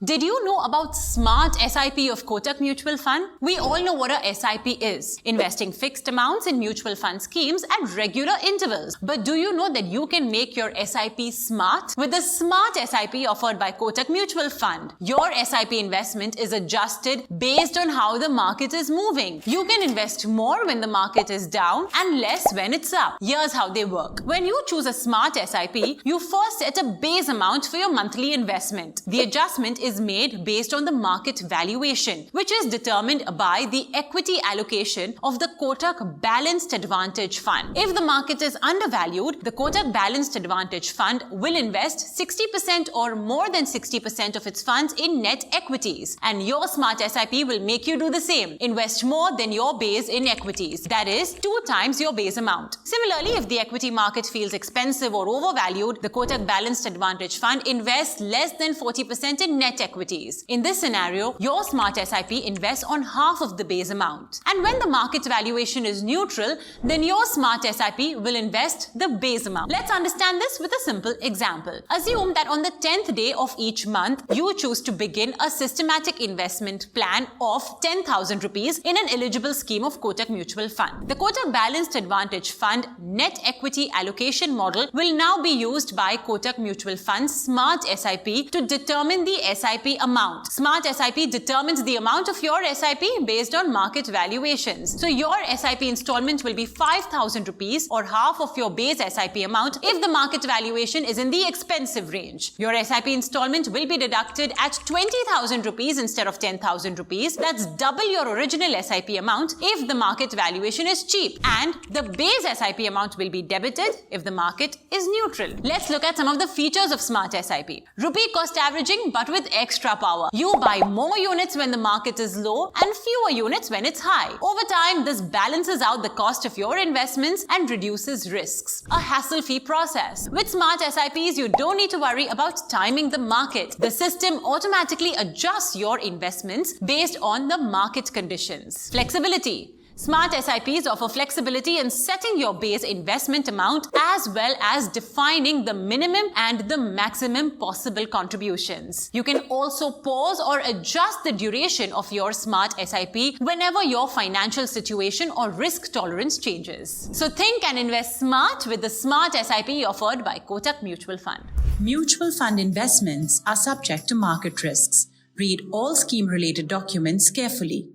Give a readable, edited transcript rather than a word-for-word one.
Did you know about Smart SIP of Kotak Mutual Fund? We all know what a SIP is, investing fixed amounts in mutual fund schemes at regular intervals. But do you know that you can make your SIP smart? With the Smart SIP offered by Kotak Mutual Fund, your SIP investment is adjusted based on how the market is moving. You can invest more when the market is down and less when it's up. Here's how they work. When you choose a Smart SIP, you first set a base amount for your monthly investment. The adjustment is made based on the market valuation, which is determined by the equity allocation of the Kotak Balanced Advantage Fund. If the market is undervalued, the Kotak Balanced Advantage Fund will invest 60% or more than 60% of its funds in net equities. And your Smart SIP will make you do the same. Invest more than your base in equities. That is 2 times your base amount. Similarly, if the equity market feels expensive or overvalued, the Kotak Balanced Advantage Fund invests less than 40% in net equities. In this scenario, your Smart SIP invests on half of the base amount. And when the market valuation is neutral, then your Smart SIP will invest the base amount. Let's understand this with a simple example. Assume that on the 10th day of each month, you choose to begin a systematic investment plan of 10,000 rupees in an eligible scheme of Kotak Mutual Fund. The Kotak Balanced Advantage Fund net equity allocation model will now be used by Kotak Mutual Fund's Smart SIP to determine the SIP amount. Smart SIP determines the amount of your SIP based on market valuations. So your SIP installment will be 5,000 rupees or half of your base SIP amount if the market valuation is in the expensive range. Your SIP installment will be deducted at 20,000 rupees instead of 10,000 rupees. That's double your original SIP amount if the market valuation is cheap. And the base SIP amount will be debited if the market is neutral. Let's look at some of the features of Smart SIP. Rupee cost averaging, but with extra power. You buy more units when the market is low and fewer units when it's high. Over time, this balances out the cost of your investments and reduces risks. A hassle-free process. With Smart SIPs, you don't need to worry about timing the market. The system automatically adjusts your investments based on the market conditions. Flexibility. Smart SIPs offer flexibility in setting your base investment amount as well as defining the minimum and the maximum possible contributions. You can also pause or adjust the duration of your Smart SIP whenever your financial situation or risk tolerance changes. So think and invest smart with the Smart SIP offered by Kotak Mutual Fund. Mutual fund investments are subject to market risks. Read all scheme-related documents carefully.